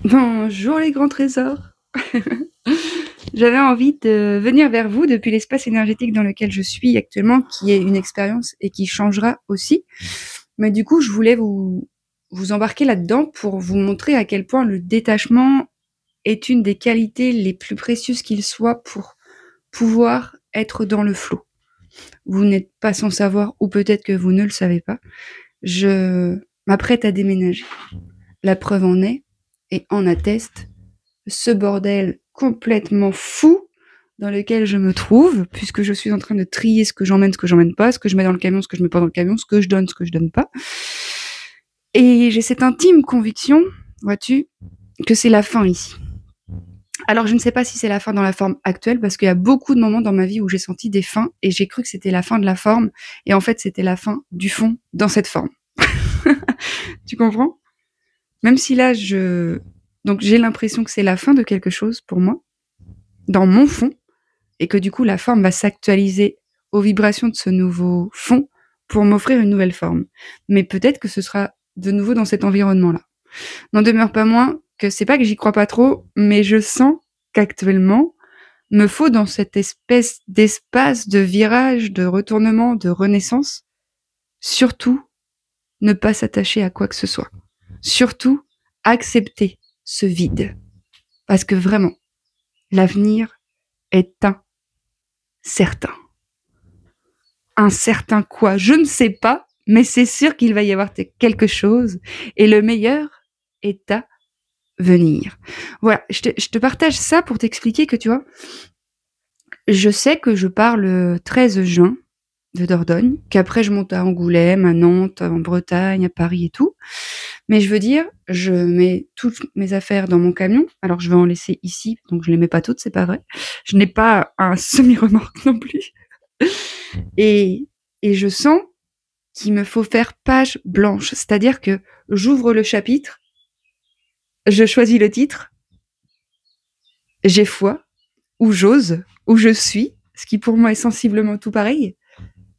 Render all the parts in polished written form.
Bonjour les grands trésors. J'avais envie de venir vers vous depuis l'espace énergétique dans lequel je suis actuellement, qui est une expérience et qui changera aussi. Mais du coup, je voulais vous embarquer là-dedans pour vous montrer à quel point le détachement est une des qualités les plus précieuses qu'il soit pour pouvoir être dans le flow. Vous n'êtes pas sans savoir, ou peut-être que vous ne le savez pas, je m'apprête à déménager. La preuve en est, et en atteste, ce bordel complètement fou dans lequel je me trouve, puisque je suis en train de trier ce que j'emmène pas, ce que je mets dans le camion, ce que je mets pas dans le camion, ce que je donne pas. Et j'ai cette intime conviction, vois-tu, que c'est la fin ici. Alors je ne sais pas si c'est la fin dans la forme actuelle, parce qu'il y a beaucoup de moments dans ma vie où j'ai senti des fins, et j'ai cru que c'était la fin de la forme, et en fait c'était la fin du fond dans cette forme. Tu comprends? Même si là, donc j'ai l'impression que c'est la fin de quelque chose pour moi, dans mon fond, et que du coup la forme va s'actualiser aux vibrations de ce nouveau fond pour m'offrir une nouvelle forme. Mais peut-être que ce sera de nouveau dans cet environnement-là. N'en demeure pas moins que c'est pas que j'y crois pas trop, mais je sens qu'actuellement, me faut dans cette espèce d'espace de virage, de retournement, de renaissance, surtout ne pas s'attacher à quoi que ce soit. Surtout accepter ce vide. Parce que vraiment, l'avenir est incertain. Incertain quoi? Je ne sais pas, mais c'est sûr qu'il va y avoir quelque chose. Et le meilleur est à venir. Voilà, je te partage ça pour t'expliquer que, tu vois, je sais que je pars le 13 juin de Dordogne, qu'après je monte à Angoulême, à Nantes, en Bretagne, à Paris et tout. Mais je veux dire, je mets toutes mes affaires dans mon camion. Alors je vais en laisser ici, donc je les mets pas toutes, c'est pas vrai. Je n'ai pas un semi-remorque non plus. Et je sens qu'il me faut faire page blanche. C'est-à-dire que j'ouvre le chapitre, je choisis le titre, j'ai foi, ou j'ose, ou je suis, ce qui pour moi est sensiblement tout pareil.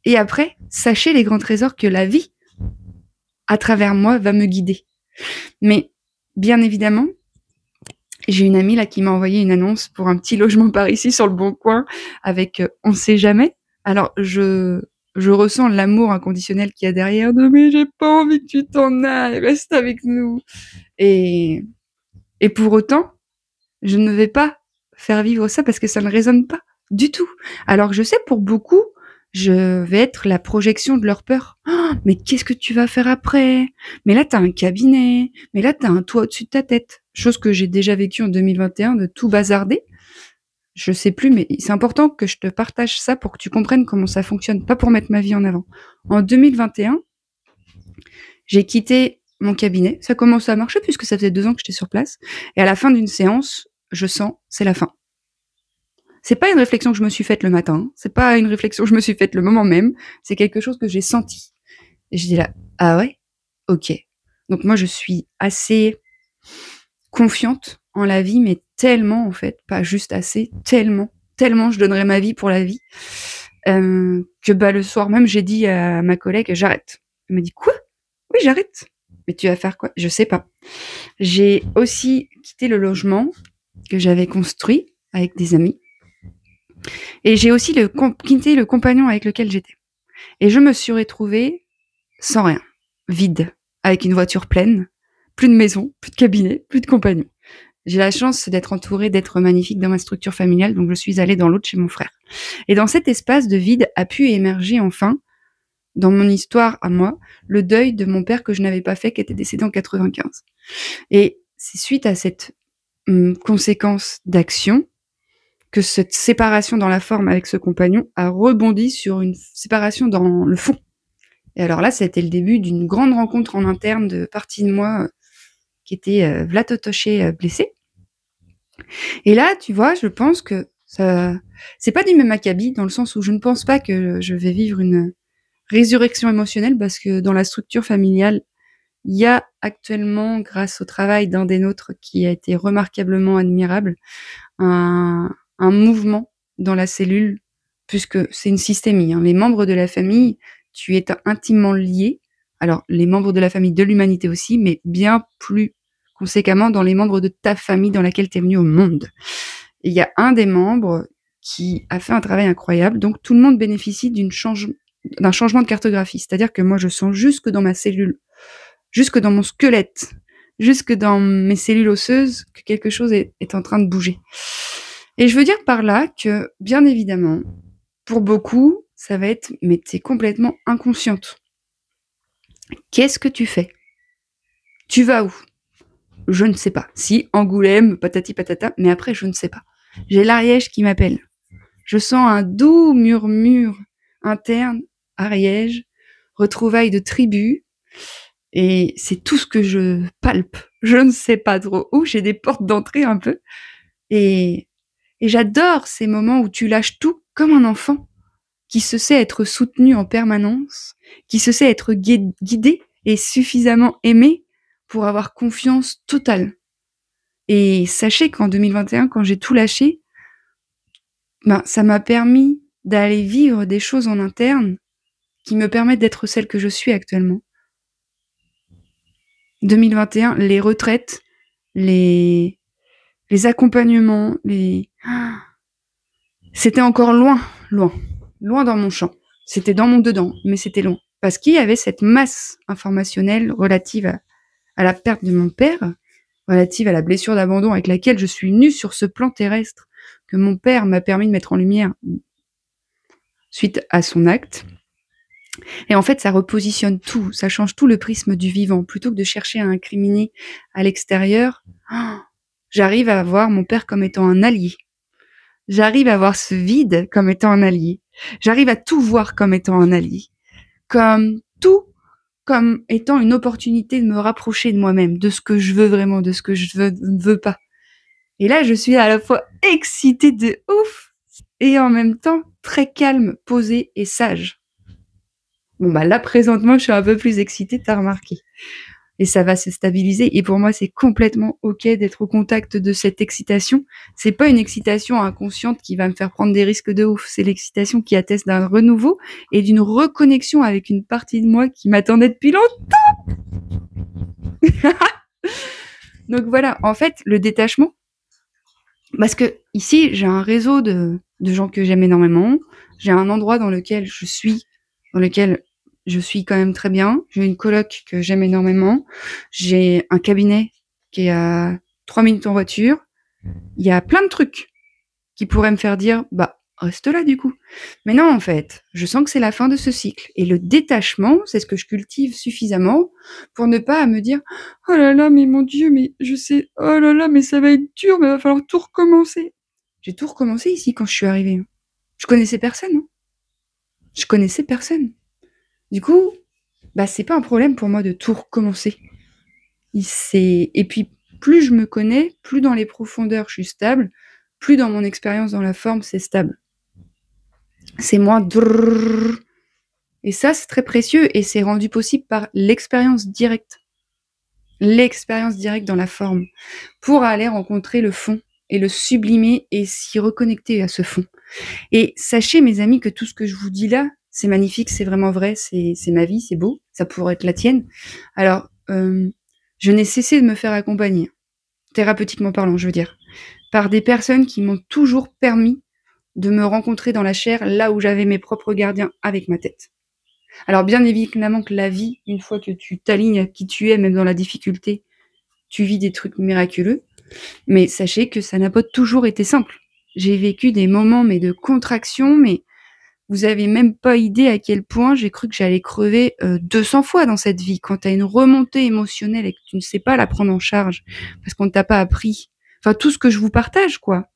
Et après, sachez les grands trésors que la vie, à travers moi, va me guider. Mais bien évidemment, j'ai une amie là qui m'a envoyé une annonce pour un petit logement par ici sur le Bon Coin avec on sait jamais. Alors je ressens l'amour inconditionnel qu'il y a derrière de mais j'ai pas envie que tu t'en ailles, reste avec nous. Et pour autant, je ne vais pas faire vivre ça parce que ça ne résonne pas du tout. Alors je sais pour beaucoup, je vais être la projection de leur peur. Oh, mais qu'est-ce que tu vas faire après? Mais là, t'as un cabinet. Mais là, t'as un toit au-dessus de ta tête. Chose que j'ai déjà vécue en 2021, de tout bazarder. Je sais plus, mais c'est important que je te partage ça pour que tu comprennes comment ça fonctionne, pas pour mettre ma vie en avant. En 2021, j'ai quitté mon cabinet. Ça commence à marcher puisque ça faisait 2 ans que j'étais sur place. Et à la fin d'une séance, je sens, c'est la fin. C'est pas une réflexion que je me suis faite le matin, c'est pas une réflexion que je me suis faite le moment même, c'est quelque chose que j'ai senti. Et je dis là, ah ouais? Ok. Donc moi, je suis assez confiante en la vie, mais tellement en fait, pas juste assez, tellement je donnerais ma vie pour la vie, que bah le soir même, j'ai dit à ma collègue, j'arrête. Elle m'a dit, quoi? Oui, j'arrête. Mais tu vas faire quoi? Je sais pas. J'ai aussi quitté le logement que j'avais construit avec des amis. Et j'ai aussi quitté le compagnon avec lequel j'étais. Et je me suis retrouvée sans rien, vide, avec une voiture pleine, plus de maison, plus de cabinet, plus de compagnon. J'ai la chance d'être entourée d'êtres magnifiques dans ma structure familiale, donc je suis allée dans l'autre chez mon frère. Et dans cet espace de vide a pu émerger enfin, dans mon histoire à moi, le deuil de mon père que je n'avais pas fait, qui était décédé en 95. Et c'est suite à cette conséquence d'action que cette séparation dans la forme avec ce compagnon a rebondi sur une séparation dans le fond. Et alors là, ça a été le début d'une grande rencontre en interne de partie de moi qui était vlatotoché blessée. Et là, tu vois, je pense que ça, c'est pas du même acabit dans le sens où je ne pense pas que je vais vivre une résurrection émotionnelle parce que dans la structure familiale, il y a actuellement, grâce au travail d'un des nôtres qui a été remarquablement admirable, un mouvement dans la cellule, puisque c'est une systémie. Hein. Les membres de la famille, tu es intimement lié. Alors, les membres de la famille de l'humanité aussi, mais bien plus conséquemment dans les membres de ta famille dans laquelle tu es venu au monde. Et il y a un des membres qui a fait un travail incroyable, donc tout le monde bénéficie d'un changement de cartographie. C'est-à-dire que moi, je sens jusque dans ma cellule, jusque dans mon squelette, jusque dans mes cellules osseuses, que quelque chose est en train de bouger. Et je veux dire par là que, bien évidemment, pour beaucoup, ça va être « mais t'es complètement inconsciente ». Qu'est-ce que tu fais? Tu vas où? Je ne sais pas. Si, Angoulême, patati patata, mais après, je ne sais pas. J'ai l'Ariège qui m'appelle. Je sens un doux murmure interne, Ariège, retrouvailles de tribu, et c'est tout ce que je palpe. Je ne sais pas trop où, j'ai des portes d'entrée un peu, et j'adore ces moments où tu lâches tout comme un enfant qui se sait être soutenu en permanence, qui se sait être guidé et suffisamment aimé pour avoir confiance totale. Et sachez qu'en 2021, quand j'ai tout lâché, ça m'a permis d'aller vivre des choses en interne qui me permettent d'être celle que je suis actuellement. 2021, les retraites, les accompagnements, c'était encore loin dans mon champ. C'était dans mon dedans, mais c'était loin. Parce qu'il y avait cette masse informationnelle relative à la perte de mon père, relative à la blessure d'abandon avec laquelle je suis nue sur ce plan terrestre, que mon père m'a permis de mettre en lumière suite à son acte. Et en fait, ça repositionne tout, ça change tout le prisme du vivant. Plutôt que de chercher à incriminer à l'extérieur, j'arrive à voir mon père comme étant un allié. J'arrive à voir ce vide comme étant un allié. J'arrive à tout voir comme étant un allié. Comme étant une opportunité de me rapprocher de moi-même, de ce que je veux vraiment, de ce que je ne veux pas. Et là, je suis à la fois excitée de ouf et en même temps très calme, posée et sage. Bon, là, présentement, je suis un peu plus excitée, t'as remarqué. Et ça va se stabiliser. Et pour moi, c'est complètement OK d'être au contact de cette excitation. C'est pas une excitation inconsciente qui va me faire prendre des risques de ouf. C'est l'excitation qui atteste d'un renouveau et d'une reconnexion avec une partie de moi qui m'attendait depuis longtemps. Donc voilà, en fait, le détachement, parce que ici, j'ai un réseau de gens que j'aime énormément. J'ai un endroit dans lequel je suis quand même très bien. J'ai une coloc que j'aime énormément. J'ai un cabinet qui est à 3 minutes en voiture. Il y a plein de trucs qui pourraient me faire dire, reste là du coup. Mais non, en fait, je sens que c'est la fin de ce cycle. Et le détachement, c'est ce que je cultive suffisamment pour ne pas me dire, oh là là, mais mon Dieu, mais je sais, oh là là, mais ça va être dur, mais il va falloir tout recommencer. J'ai tout recommencé ici quand je suis arrivée. Je connaissais personne. Je connaissais personne. Du coup, c'est pas un problème pour moi de tout recommencer. Et puis, plus je me connais, plus dans les profondeurs je suis stable, plus dans mon expérience dans la forme c'est stable. C'est moins et ça c'est très précieux et c'est rendu possible par l'expérience directe. L'expérience directe dans la forme pour aller rencontrer le fond et le sublimer et s'y reconnecter à ce fond. Et sachez mes amis que tout ce que je vous dis là, c'est magnifique, c'est vraiment vrai, c'est ma vie, c'est beau, ça pourrait être la tienne. Alors, je n'ai cessé de me faire accompagner, thérapeutiquement parlant, je veux dire, par des personnes qui m'ont toujours permis de me rencontrer dans la chair, là où j'avais mes propres gardiens avec ma tête. Alors, bien évidemment que la vie, une fois que tu t'alignes à qui tu es, même dans la difficulté, tu vis des trucs miraculeux, mais sachez que ça n'a pas toujours été simple. J'ai vécu des moments, de contraction, mais vous avez même pas idée à quel point j'ai cru que j'allais crever 200 fois dans cette vie. Quand tu as une remontée émotionnelle et que tu ne sais pas la prendre en charge, parce qu'on ne t'a pas appris. Enfin, tout ce que je vous partage, quoi.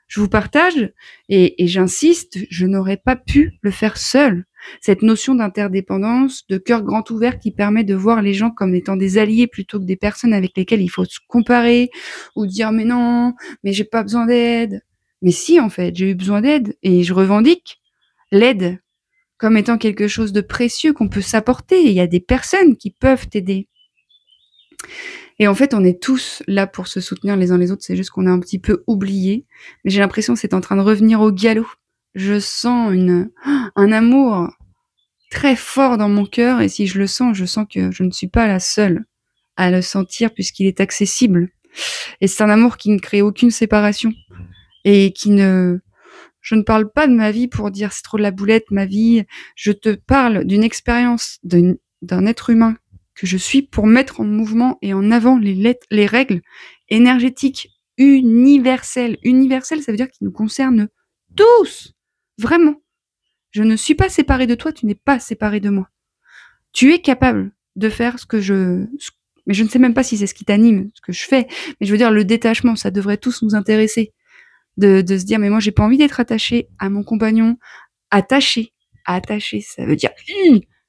Je vous partage, et j'insiste, je n'aurais pas pu le faire seule. Cette notion d'interdépendance, de cœur grand ouvert qui permet de voir les gens comme étant des alliés plutôt que des personnes avec lesquelles il faut se comparer, ou dire « mais non, mais j'ai pas besoin d'aide ». Mais si, en fait, j'ai eu besoin d'aide, et je revendique l'aide comme étant quelque chose de précieux qu'on peut s'apporter. Il y a des personnes qui peuvent t'aider. Et en fait, on est tous là pour se soutenir les uns les autres. C'est juste qu'on a un petit peu oublié. Mais j'ai l'impression que c'est en train de revenir au galop. Je sens un amour très fort dans mon cœur. Et si je le sens, je sens que je ne suis pas la seule à le sentir puisqu'il est accessible. Et c'est un amour qui ne crée aucune séparation et qui ne... Je ne parle pas de ma vie pour dire c'est trop de la boulette, ma vie. Je te parle d'une expérience d'un être humain que je suis pour mettre en mouvement et en avant les règles énergétiques universelles. Universelles, ça veut dire qu'ils nous concernent tous. Vraiment. Je ne suis pas séparée de toi, tu n'es pas séparée de moi. Tu es capable de faire mais je ne sais même pas si c'est ce qui t'anime, ce que je fais. Mais je veux dire, le détachement, ça devrait tous nous intéresser. De se dire, mais moi, j'ai pas envie d'être attachée à mon compagnon. Attaché, ça veut dire,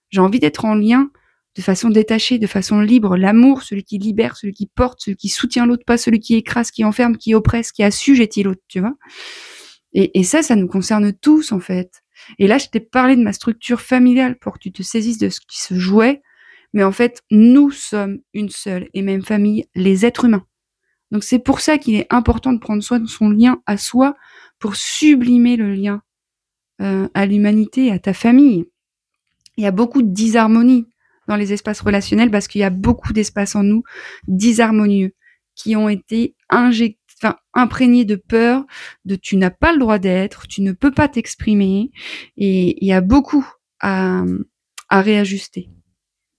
j'ai envie d'être en lien de façon détachée, de façon libre. L'amour, celui qui libère, celui qui porte, celui qui soutient l'autre, pas celui qui écrase, qui enferme, qui oppresse, qui assujettit l'autre, tu vois. Et ça nous concerne tous, en fait. Et là, je t'ai parlé de ma structure familiale pour que tu te saisisses de ce qui se jouait. Mais en fait, nous sommes une seule et même famille, les êtres humains. Donc c'est pour ça qu'il est important de prendre soin de son lien à soi pour sublimer le lien à l'humanité, à ta famille. Il y a beaucoup de disharmonie dans les espaces relationnels parce qu'il y a beaucoup d'espaces en nous disharmonieux qui ont été imprégnés de peur, de tu n'as pas le droit d'être, tu ne peux pas t'exprimer, et il y a beaucoup à réajuster.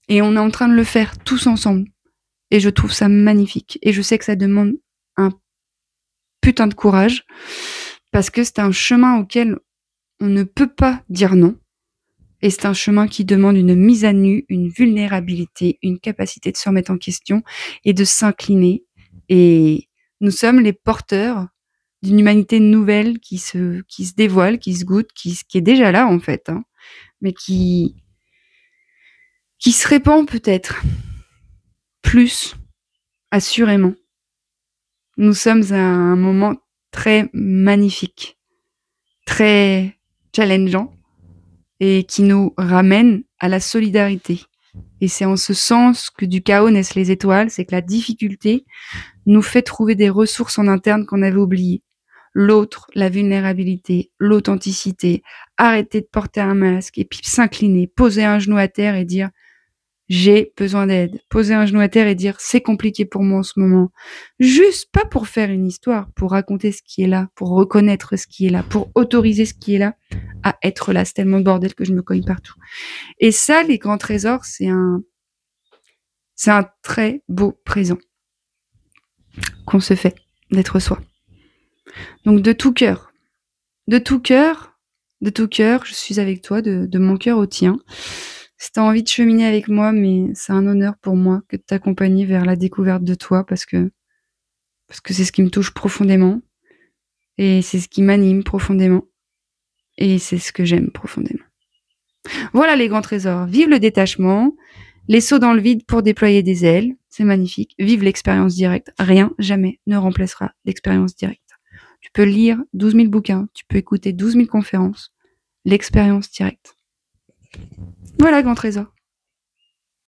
Et on est en train de le faire tous ensemble. Et je trouve ça magnifique. Et je sais que ça demande un putain de courage parce que c'est un chemin auquel on ne peut pas dire non. Et c'est un chemin qui demande une mise à nu, une vulnérabilité, une capacité de se remettre en question et de s'incliner. Et nous sommes les porteurs d'une humanité nouvelle qui se dévoile, qui se goûte, qui est déjà là en fait, hein, mais qui se répand peut-être plus, assurément. Nous sommes à un moment très magnifique, très challengeant, et qui nous ramène à la solidarité. Et c'est en ce sens que du chaos naissent les étoiles, c'est que la difficulté nous fait trouver des ressources en interne qu'on avait oubliées. L'autre, la vulnérabilité, l'authenticité, arrêter de porter un masque et puis s'incliner, poser un genou à terre et dire j'ai besoin d'aide. Poser un genou à terre et dire c'est compliqué pour moi en ce moment. Juste pas pour faire une histoire, pour raconter ce qui est là, pour reconnaître ce qui est là, pour autoriser ce qui est là à être là. C'est tellement bordel que je me cogne partout. Et ça, les grands trésors, c'est un très beau présent qu'on se fait d'être soi. Donc de tout cœur, je suis avec toi, de mon cœur au tien. Si tu as envie de cheminer avec moi, mais c'est un honneur pour moi que de t'accompagner vers la découverte de toi parce que c'est ce qui me touche profondément et c'est ce qui m'anime profondément et c'est ce que j'aime profondément. Voilà les grands trésors. Vive le détachement, les sauts dans le vide pour déployer des ailes, c'est magnifique. Vive l'expérience directe. Rien, jamais ne remplacera l'expérience directe. Tu peux lire 12 000 bouquins, tu peux écouter 12 000 conférences. L'expérience directe. Voilà, grand trésor.